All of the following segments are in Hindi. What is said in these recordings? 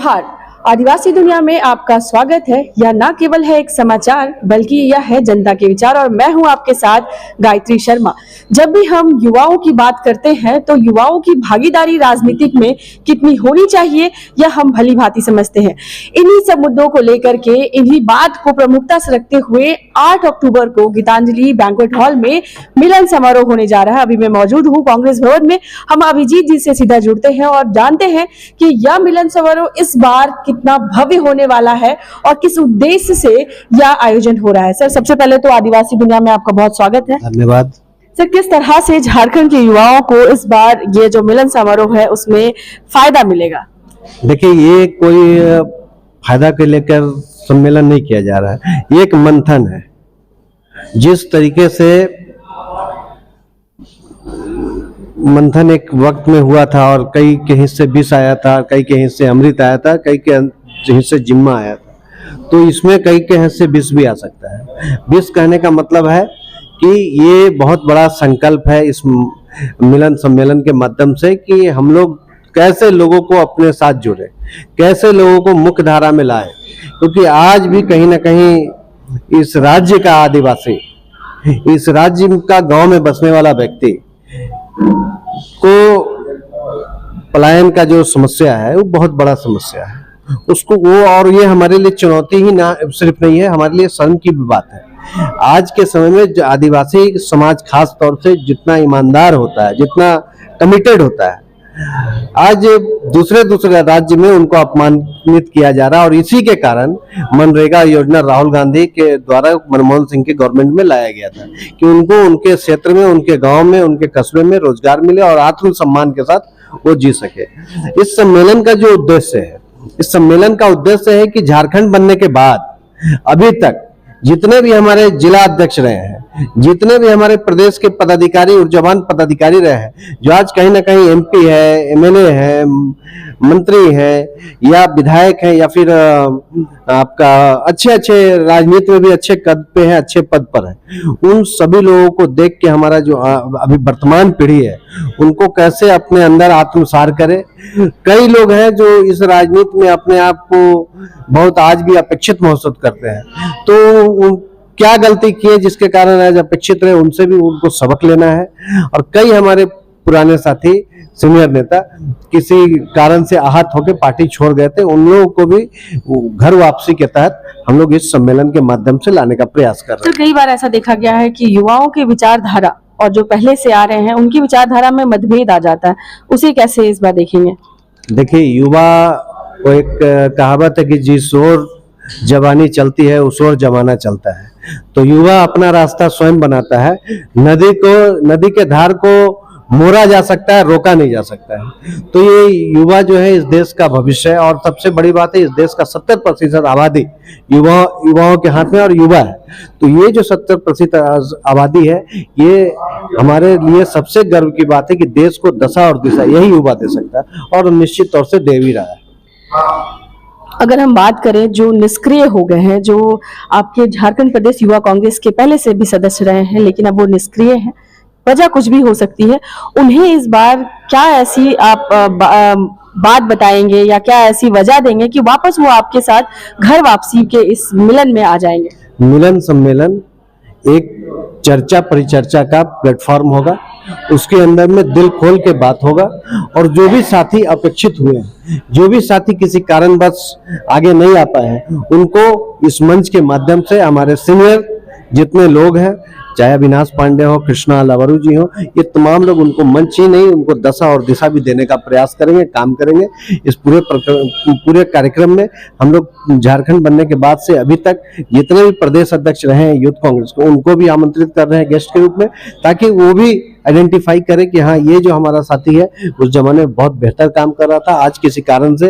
जोहार। आदिवासी दुनिया में आपका स्वागत है। यह न केवल है एक समाचार बल्कि यह है जनता के विचार और मैं हूं आपके साथ गायत्री शर्मा। जब भी हम युवाओं की बात करते हैं तो युवाओं की भागीदारी राजनीतिक में कितनी होनी चाहिए यह हम भली भांति समझते हैं। इन्हीं सब मुद्दों को लेकर के इन्हीं बात को प्रमुखता से रखते हुए 8 अक्टूबर को गीतांजलि बैंक्वेट हॉल में मिलन समारोह होने जा रहा है। अभी मैं मौजूद हूँ कांग्रेस भवन में। हम अभिजीत जी से सीधा जुड़ते हैं और जानते हैं कि यह मिलन समारोह इस बार कितना भव्य होने वाला है और किस उद्देश्य से यह आयोजन हो रहा है। सर, सबसे पहले तो आदिवासी दुनिया में आपका बहुत स्वागत है। धन्यवाद। सर, किस तरह से झारखंड के युवाओं को इस बार ये जो मिलन समारोह है उसमें फायदा मिलेगा? देखिए, ये कोई फायदा को लेकर सम्मेलन नहीं किया जा रहा है, ये एक मंथन है। जिस तरीके से मंथन एक वक्त में हुआ था और कई के हिस्से विष आया था, कई के हिस्से अमृत आया था, कई के हिस्से जिम्मा आया था, तो इसमें कई के हिस्से विष भी आ सकता है। विष कहने का मतलब है कि ये बहुत बड़ा संकल्प है इस मिलन सम्मेलन के माध्यम से कि हम लोग कैसे लोगों को अपने साथ जुड़े, कैसे लोगों को मुख्य धारा में लाए, क्योंकि आज भी कहीं ना कहीं इस राज्य का आदिवासी, इस राज्य का गांव में बसने वाला व्यक्ति को पलायन का जो समस्या है वो बहुत बड़ा समस्या है उसको वो, और ये हमारे लिए चुनौती ही ना सिर्फ नहीं है, हमारे लिए शर्म की भी बात है। आज के समय में आदिवासी समाज खास तौर से जितना ईमानदार होता है, जितना कमिटेड होता है, आज दूसरे राज्य में उनको अपमानित किया जा रहा है। और इसी के कारण मनरेगा योजना राहुल गांधी के द्वारा मनमोहन सिंह के गवर्नमेंट में लाया गया था कि उनको उनके क्षेत्र में, उनके गांव में, उनके कस्बे में रोजगार मिले और आत्मसम्मान के साथ वो जी सके। इस सम्मेलन का जो उद्देश्य है, इस सम्मेलन का उद्देश्य है कि झारखंड बनने के बाद अभी तक जितने भी हमारे जिला अध्यक्ष रहे हैं, जितने भी हमारे प्रदेश के पदाधिकारी, ऊर्जावान पदाधिकारी रहे हैं, जो आज कहीं ना कहीं एमपी है, एमएलए है, मंत्री है या विधायक है या फिर आपका अच्छे राजनीति में भी अच्छे पद पे है, अच्छे पद पर है, उन सभी लोगों को देख के हमारा जो अभी वर्तमान पीढ़ी है उनको कैसे अपने अंदर आत्मसार करे। कई लोग हैं जो इस राजनीति में अपने आप को बहुत आज भी अपेक्षित महसूस करते हैं, तो क्या गलती किए जिसके कारण आज अपेक्षित रहे, उनसे भी उनको सबक लेना है। और कई हमारे पुराने साथी, सीनियर नेता किसी कारण से आहत होकर पार्टी छोड़ गए थे, उन लोगों को भी घर वापसी के तहत हम लोग इस सम्मेलन के माध्यम से लाने का प्रयास कर रहे हैं। तो कई बार ऐसा देखा गया है कि युवाओं की विचारधारा और जो पहले से आ रहे हैं उनकी विचारधारा में मतभेद आ जाता है, उसे कैसे इस बार देखेंगे? देखिए, युवा को एक कहावत है कि जिस ओर जवानी चलती है उस ओर जमाना चलता है, तो युवा अपना रास्ता स्वयं बनाता है। नदी के धार को मोड़ा जा सकता है, रोका नहीं जा सकता है। तो ये युवा जो है इस देश का भविष्य है और सबसे बड़ी बात है इस देश का 70% आबादी युवाओं के हाथ में और युवा है। तो ये जो 70% आबादी है, ये हमारे लिए सबसे गर्व की बात है कि देश को दशा और दिशा यही युवा दे सकता है और निश्चित तौर से दे भी रहा है। अगर हम बात करें जो निष्क्रिय हो गए हैं, जो आपके झारखंड प्रदेश युवा कांग्रेस के पहले से भी सदस्य रहे हैं लेकिन अब वो निष्क्रिय हैं, वजह कुछ भी हो सकती है, उन्हें इस बार क्या ऐसी आप बात बताएंगे या क्या ऐसी वजह देंगे कि वापस वो आपके साथ घर वापसी के इस मिलन में आ जाएंगे? मिलन सम्मेलन एक चर्चा परिचर्चा का प्लेटफॉर्म होगा, उसके अंदर में दिल खोल के बात होगा और जो भी साथी अपेक्षित हुए हैं, जो भी साथी किसी कारणवश आगे नहीं आ पाए हैं, उनको इस मंच के माध्यम से हमारे सीनियर जितने लोग हैं, चाहे अविनाश पांडे हो, कृष्णा लावरू जी हो, ये तमाम लोग उनको मंच ही नहीं उनको दशा और दिशा भी देने का प्रयास करेंगे, काम करेंगे। इस पूरे कार्यक्रम में हम लोग झारखंड बनने के बाद से अभी तक जितने भी प्रदेश अध्यक्ष रहे हैं यूथ कांग्रेस को, उनको भी आमंत्रित कर रहे हैं गेस्ट के रूप में, ताकि वो भी आइडेंटिफाई करे कि हाँ, ये जो हमारा साथी है उस जमाने में बहुत बेहतर काम कर रहा था, आज किसी कारण से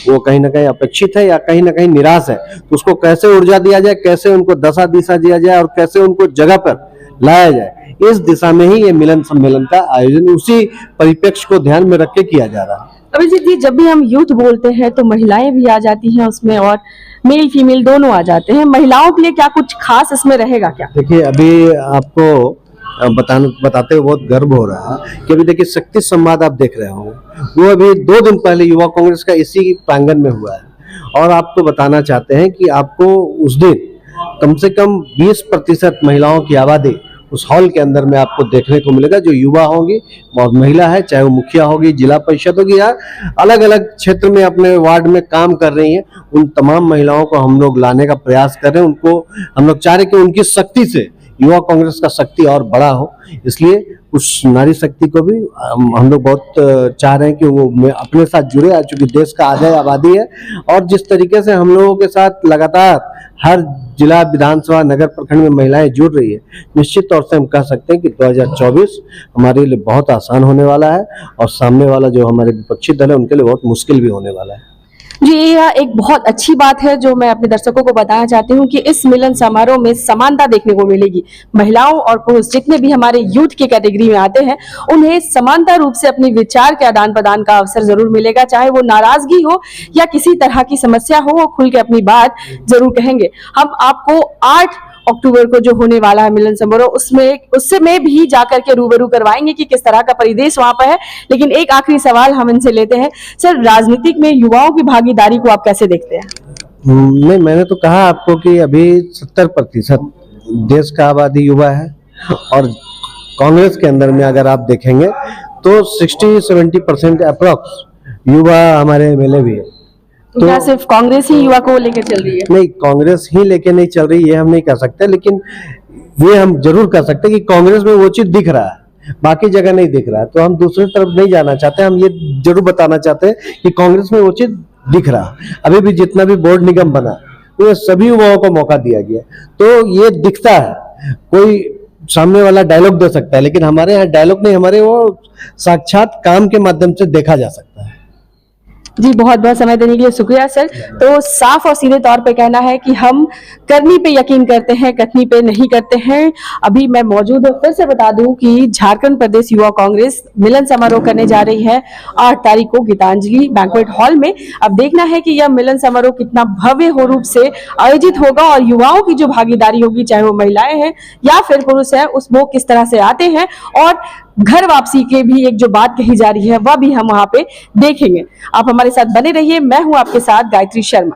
वो कहीं ना कहीं अपेक्षित है या कहीं ना कहीं निराश है, तो उसको कैसे ऊर्जा दिया जाए, कैसे उनको दशा दिशा दिया जाए और कैसे उनको जगह पर लाया जाए, इस दिशा में ही ये मिलन सम्मेलन का आयोजन उसी परिप्रेक्ष्य को ध्यान में रख के किया जा रहा है। अभिजीत जी, जब भी हम यूथ बोलते हैं तो महिलाएं भी आ जाती हैं उसमें और मेल फीमेल दोनों आ जाते हैं, महिलाओं के लिए क्या कुछ खास इसमें रहेगा क्या? देखिए, अभी आपको बताते हुए बहुत गर्व हो रहा है कि अभी देखिए शक्ति संवाद आप देख रहे हो, वो अभी 2 दिन पहले युवा कांग्रेस का इसी प्रांगण में हुआ है। और आपको बताना चाहते हैं कि आपको उस दिन कम से कम 20% महिलाओं की आबादी उस हॉल के अंदर में आपको देखने को मिलेगा, जो युवा होंगी और महिला है, चाहे वो मुखिया होगी, जिला परिषद होगी या अलग अलग क्षेत्र में अपने वार्ड में काम कर रही हैं, उन तमाम महिलाओं को हम लोग लाने का प्रयास कर रहे हैं। उनको हम लोग चाह रहे कि उनकी शक्ति से युवा कांग्रेस का शक्ति और बड़ा हो, इसलिए उस नारी शक्ति को भी हम लोग बहुत चाह रहे हैं कि वो अपने साथ जुड़े, चूंकि देश का आधा आबादी है। और जिस तरीके से हम लोगों के साथ लगातार हर जिला, विधानसभा, नगर, प्रखंड में महिलाएं जुड़ रही है, निश्चित तौर से हम कह सकते हैं कि 2024 हमारे लिए बहुत आसान होने वाला है और सामने वाला जो हमारे विपक्षी दल है उनके लिए बहुत मुश्किल भी होने वाला है। जी, यह एक बहुत अच्छी बात है जो मैं अपने दर्शकों को बताना चाहती हूँ कि इस मिलन समारोह में समानता देखने को मिलेगी। महिलाओं और पुरुष जितने भी हमारे यूथ की कैटेगरी में आते हैं, उन्हें समानता रूप से अपने विचार के आदान प्रदान का अवसर जरूर मिलेगा। चाहे वो नाराजगी हो या किसी तरह की समस्या हो, वो खुल के अपनी बात जरूर कहेंगे। हम आपको 8 अक्टूबर को जो होने वाला है मिलन समारोह, उससे में भी जाकर के रूबरू करवाएंगे कि किस तरह का परिदेश वहां पर है। लेकिन एक आखिरी सवाल हम इनसे लेते हैं, सर, राजनीतिक में युवाओं की भागीदारी को आप कैसे देखते हैं? नहीं, मैंने तो कहा आपको कि अभी 70% देश का आबादी युवा है और कांग्रेस के अंदर में अगर आप देखेंगे तो 60-70% अप्रोक्स युवा हमारे एमएलए भी है। तो क्या सिर्फ कांग्रेस ही युवा को लेकर चल रही है? नहीं, कांग्रेस ही लेके नहीं चल रही, ये हम नहीं कह सकते, लेकिन ये हम जरूर कह सकते हैं कि कांग्रेस में वो चीज दिख रहा है, बाकी जगह नहीं दिख रहा है। तो हम दूसरी तरफ नहीं जाना चाहते, हम ये जरूर बताना चाहते हैं कि कांग्रेस में वो चीज दिख रहा है। अभी भी जितना भी बोर्ड निगम बना, वो सभी युवाओं को मौका दिया गया, तो ये दिखता है। कोई सामने वाला डायलॉग दे सकता है, लेकिन हमारे यहाँ डायलॉग नहीं, हमारे वो साक्षात काम के माध्यम से देखा जा सकता है। जी, बहुत बहुत समय देने के लिए शुक्रिया सर। तो साफ और सीधे तौर पे कहना है कि हम करनी पे यकीन करते हैं, कथनी पे नहीं करते हैं। अभी मैं मौजूद हूँ, फिर से बता दूं कि झारखंड प्रदेश युवा कांग्रेस मिलन समारोह करने जा रही है 8 तारीख को गीतांजलि बैंक्वेट हॉल में। अब देखना है कि यह मिलन समारोह कितना भव्य हो रूप से आयोजित होगा और युवाओं की जो भागीदारी होगी, चाहे वो महिलाएं हैं या फिर पुरुष है, उस वो किस तरह से आते हैं और घर वापसी के भी एक जो बात कही जा रही है वह भी हम वहां पे देखेंगे। आप हमारे साथ बने रहिए, मैं हूं आपके साथ गायत्री शर्मा।